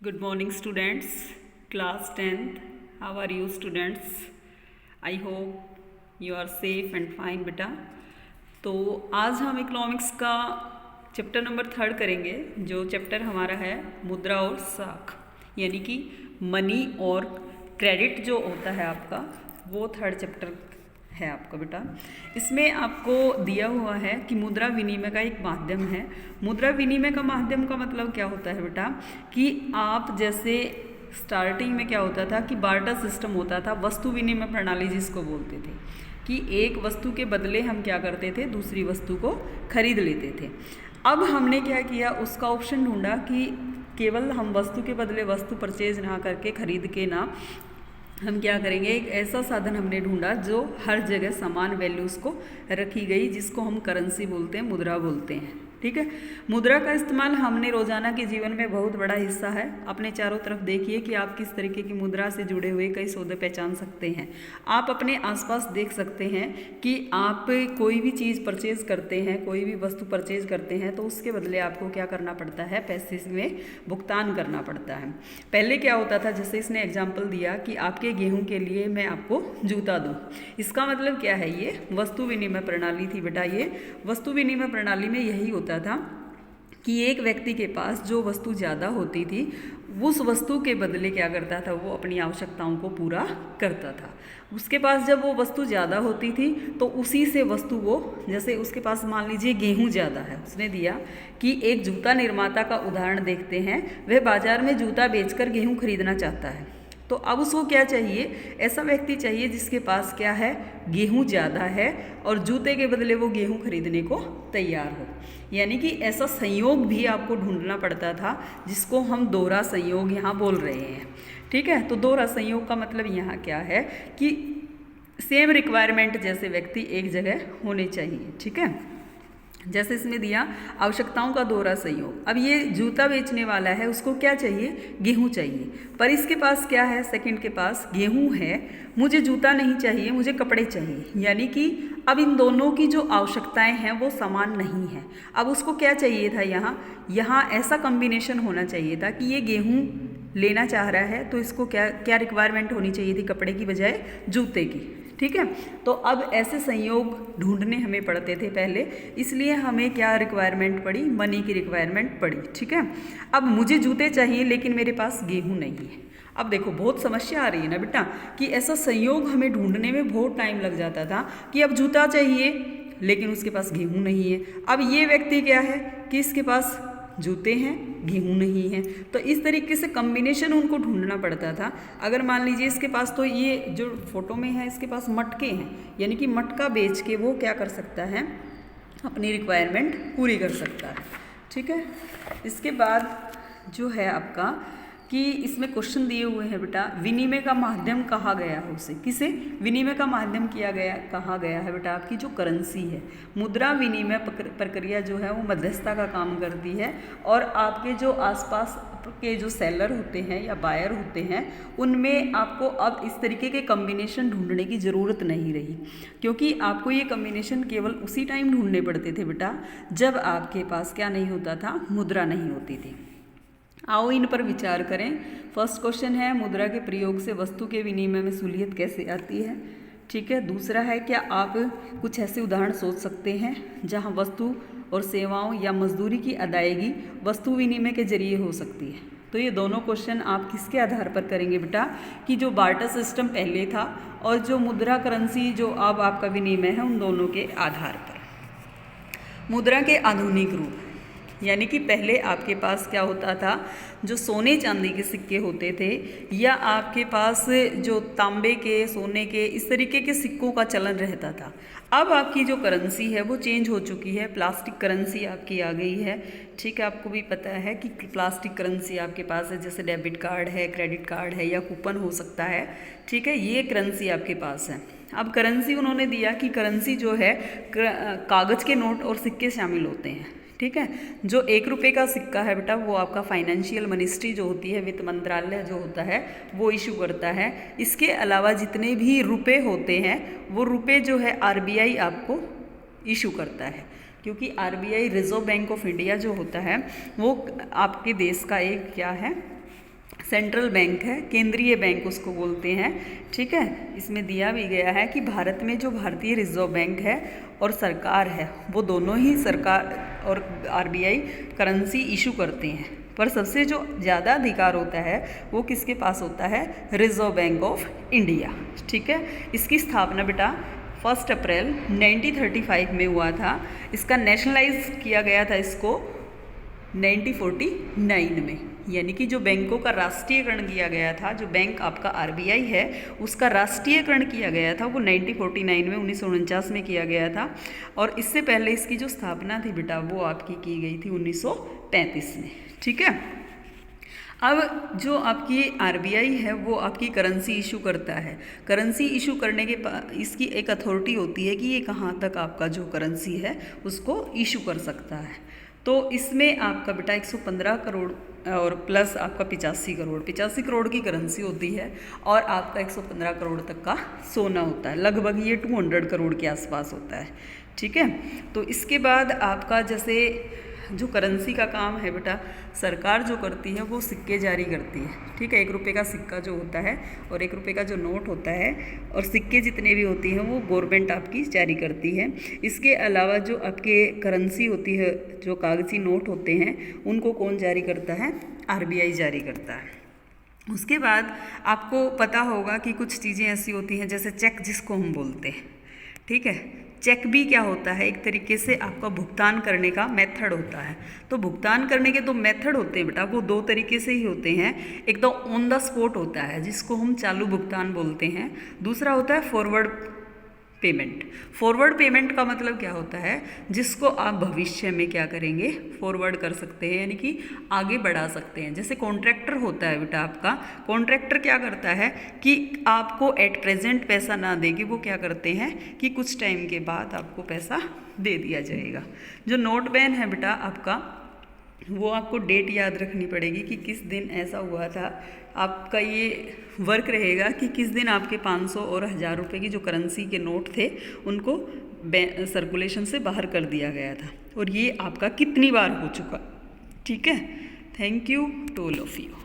Good morning students, class 10th. How are you students? I hope you are safe and fine बेटा। तो आज हम economics का chapter number 3 करेंगे, जो चैप्टर हमारा है मुद्रा और साख, यानी कि मनी और क्रेडिट जो होता है आपका, वो 3rd चैप्टर है आपका बेटा। इसमें आपको दिया हुआ है कि मुद्रा विनिमय का एक माध्यम है। मुद्रा विनिमय का माध्यम का मतलब क्या होता है बेटा, कि आप जैसे स्टार्टिंग में क्या होता था कि बार्टर सिस्टम होता था, वस्तु विनिमय प्रणाली जिसको बोलते थे, कि एक वस्तु के बदले हम क्या करते थे, दूसरी वस्तु को खरीद लेते थे। अब हमने क्या किया, उसका ऑप्शन ढूंढा कि केवल हम वस्तु के बदले वस्तु परचेज ना करके, खरीद के ना, हम क्या करेंगे, एक ऐसा साधन हमने ढूंढा जो हर जगह समान वैल्यूज़ को रखी गई, जिसको हम करेंसी बोलते हैं, मुद्रा बोलते हैं। ठीक है, मुद्रा का इस्तेमाल हमने रोजाना के जीवन में बहुत बड़ा हिस्सा है। अपने चारों तरफ देखिए कि आप किस तरीके की मुद्रा से जुड़े हुए कई सौदे पहचान सकते हैं। आप अपने आसपास देख सकते हैं कि आप कोई भी चीज़ परचेज करते हैं, कोई भी वस्तु परचेज करते हैं, तो उसके बदले आपको क्या करना पड़ता है, पैसे में भुगतान करना पड़ता है। पहले क्या होता था, जैसे इसने एग्जाम्पल दिया कि आपके गेहूँ के लिए मैं आपको जूता दूँ। इसका मतलब क्या है, ये वस्तु विनिमय प्रणाली थी बेटा। ये वस्तु विनिमय प्रणाली में यही होता था कि एक व्यक्ति के पास जो वस्तु ज़्यादा होती थी, उस वस्तु के बदले क्या करता था, वो अपनी आवश्यकताओं को पूरा करता था। उसके पास जब वो वस्तु ज़्यादा होती थी तो उसी से वस्तु वो, जैसे उसके पास मान लीजिए गेहूं ज़्यादा है, उसने दिया कि एक जूता निर्माता का उदाहरण देखते हैं। वह बाजार में जूता बेचकर गेहूं खरीदना चाहता है, तो अब उसको क्या चाहिए, ऐसा व्यक्ति चाहिए जिसके पास क्या है, गेहूं ज़्यादा है और जूते के बदले वो गेहूं खरीदने को तैयार हो। यानी कि ऐसा संयोग भी आपको ढूंढना पड़ता था, जिसको हम दोहरा संयोग यहाँ बोल रहे हैं। ठीक है, तो दोहरा संयोग का मतलब यहाँ क्या है कि सेम रिक्वायरमेंट जैसे व्यक्ति एक जगह होने चाहिए। ठीक है, जैसे इसमें दिया आवश्यकताओं का दोहरा संयोग। अब ये जूता बेचने वाला है, उसको क्या चाहिए, गेहूं चाहिए, पर इसके पास क्या है, सेकंड के पास गेहूं है, मुझे जूता नहीं चाहिए, मुझे कपड़े चाहिए। यानी कि अब इन दोनों की जो आवश्यकताएं हैं वो समान नहीं है। अब उसको क्या चाहिए था, यहाँ ऐसा कॉम्बिनेशन होना चाहिए था कि ये गेहूँ लेना चाह रहा है, तो इसको क्या क्या रिक्वायरमेंट होनी चाहिए थी, कपड़े की बजाय जूते की। ठीक है, तो अब ऐसे संयोग ढूंढने हमें पड़ते थे पहले, इसलिए हमें क्या रिक्वायरमेंट पड़ी, मनी की रिक्वायरमेंट पड़ी। ठीक है, अब मुझे जूते चाहिए लेकिन मेरे पास गेहूं नहीं है। अब देखो बहुत समस्या आ रही है ना बेटा, कि ऐसा संयोग हमें ढूंढने में बहुत टाइम लग जाता था कि अब जूता चाहिए लेकिन उसके पास गेहूं नहीं है। अब ये व्यक्ति क्या है कि इसके पास जूते हैं, गेहूं नहीं है, तो इस तरीके से कॉम्बिनेशन उनको ढूंढना पड़ता था। अगर मान लीजिए इसके पास, तो ये जो फोटो में है, इसके पास मटके हैं, यानी कि मटका बेच के वो क्या कर सकता है, अपनी रिक्वायरमेंट पूरी कर सकता है। ठीक है, इसके बाद जो है आपका कि इसमें क्वेश्चन दिए हुए हैं बेटा, विनिमय का माध्यम कहा गया है उसे, किसे विनिमय का माध्यम कहा गया है बेटा, आपकी जो करेंसी है। मुद्रा विनिमय प्रक्रिया जो है वो मध्यस्थता का काम करती है, और आपके जो आसपास के जो सेलर होते हैं या बायर होते हैं, उनमें आपको अब इस तरीके के कॉम्बिनेशन ढूंढने की ज़रूरत नहीं रही, क्योंकि आपको ये कॉम्बिनेशन केवल उसी टाइम ढूंढने पड़ते थे बेटा जब आपके पास क्या नहीं होता था, मुद्रा नहीं होती थी। आओ इन पर विचार करें। फर्स्ट क्वेश्चन है, मुद्रा के प्रयोग से वस्तु के विनिमय में सहूलियत कैसे आती है। ठीक है, दूसरा है, क्या आप कुछ ऐसे उदाहरण सोच सकते हैं जहां वस्तु और सेवाओं या मजदूरी की अदायगी वस्तु विनिमय के जरिए हो सकती है। तो ये दोनों क्वेश्चन आप किसके आधार पर करेंगे बेटा, कि जो बार्टर सिस्टम पहले था और जो मुद्रा करेंसी जो अब आपका विनिमय है, उन दोनों के आधार पर। मुद्रा के आधुनिक रूप, यानी कि पहले आपके पास क्या होता था, जो सोने चांदी के सिक्के होते थे, या आपके पास जो तांबे के, सोने के, इस तरीके के सिक्कों का चलन रहता था। अब आपकी जो करेंसी है वो चेंज हो चुकी है, प्लास्टिक करेंसी आपकी आ गई है। ठीक है, आपको भी पता है कि प्लास्टिक करेंसी आपके पास है, जैसे डेबिट कार्ड है, क्रेडिट कार्ड है, या कूपन हो सकता है। ठीक है, ये करेंसी आपके पास है। अब करेंसी उन्होंने दिया कि करेंसी जो है, कागज़ के नोट और सिक्के शामिल होते हैं। ठीक है, जो 1 रुपये का सिक्का है बेटा, वो आपका फाइनेंशियल मिनिस्ट्री जो होती है, वित्त मंत्रालय जो होता है, वो इशू करता है। इसके अलावा जितने भी रुपए होते हैं, वो रुपए जो है आरबीआई आपको इशू करता है, क्योंकि RBI reserve bank of India जो होता है, वो आपके देश का एक क्या है, सेंट्रल बैंक है, केंद्रीय बैंक उसको बोलते हैं। ठीक है, इसमें दिया भी गया है कि भारत में जो भारतीय रिजर्व बैंक है और सरकार है, वो दोनों ही सरकार और आरबीआई करेंसी इशू करते हैं, पर सबसे जो ज़्यादा अधिकार होता है वो किसके पास होता है? Reserve bank of India. ठीक है, इसकी स्थापना बेटा 1 अप्रैल 1935 में हुआ था। इसका नेशनलाइज किया गया था इसको 1949 में, यानी कि जो बैंकों का राष्ट्रीयकरण किया गया था, जो बैंक आपका आरबीआई है उसका राष्ट्रीयकरण किया गया था वो 1949 में 1949 में किया गया था। और इससे पहले इसकी जो स्थापना थी बेटा वो आपकी की गई थी 1935 में। ठीक है, अब जो आपकी आरबीआई है वो आपकी करेंसी इशू करता है। करेंसी इशू करने के इसकी एक अथॉरिटी होती है कि ये कहाँ तक आपका जो करेंसी है उसको इशू कर सकता है। तो इसमें आपका बेटा 115 करोड़ और प्लस आपका 85 करोड़ की करेंसी होती है और आपका 115 करोड़ तक का सोना होता है। लगभग ये 200 करोड़ के आसपास होता है। ठीक है, तो इसके बाद आपका जैसे जो करेंसी का काम है बेटा, सरकार जो करती है वो सिक्के जारी करती है। ठीक है, 1 रुपये का सिक्का जो होता है और 1 रुपये का जो नोट होता है और सिक्के जितने भी होती हैं वो गवर्नमेंट आपकी जारी करती है। इसके अलावा जो आपके करेंसी होती है, जो कागजी नोट होते हैं, उनको कौन जारी करता है? आरबीआई जारी करता है। उसके बाद आपको पता होगा कि कुछ चीज़ें ऐसी होती हैं जैसे चेक, जिसको हम बोलते हैं। ठीक है, चेक भी क्या होता है? एक तरीके से आपका भुगतान करने का मेथड होता है। तो भुगतान करने के 2 मेथड होते हैं बेटा, वो 2 तरीके से ही होते हैं। एक तो ऑन द स्पॉट होता है जिसको हम चालू भुगतान बोलते हैं, दूसरा होता है फॉरवर्ड पेमेंट। फॉरवर्ड पेमेंट का मतलब क्या होता है? जिसको आप भविष्य में क्या करेंगे? फॉरवर्ड कर सकते हैं, यानी कि आगे बढ़ा सकते हैं। जैसे कॉन्ट्रैक्टर होता है बेटा आपका, कॉन्ट्रैक्टर क्या करता है कि आपको एट प्रेजेंट पैसा ना दे के वो क्या करते हैं कि कुछ टाइम के बाद आपको पैसा दे दिया जाएगा। जो नोट बैन है बेटा आपका, वो आपको डेट याद रखनी पड़ेगी कि किस दिन ऐसा हुआ था। आपका ये वर्क रहेगा कि किस दिन आपके 500 और 1000 रुपये की जो करेंसी के नोट थे उनको सर्कुलेशन से बाहर कर दिया गया था और ये आपका कितनी बार हो चुका। ठीक है, thank you to all of you.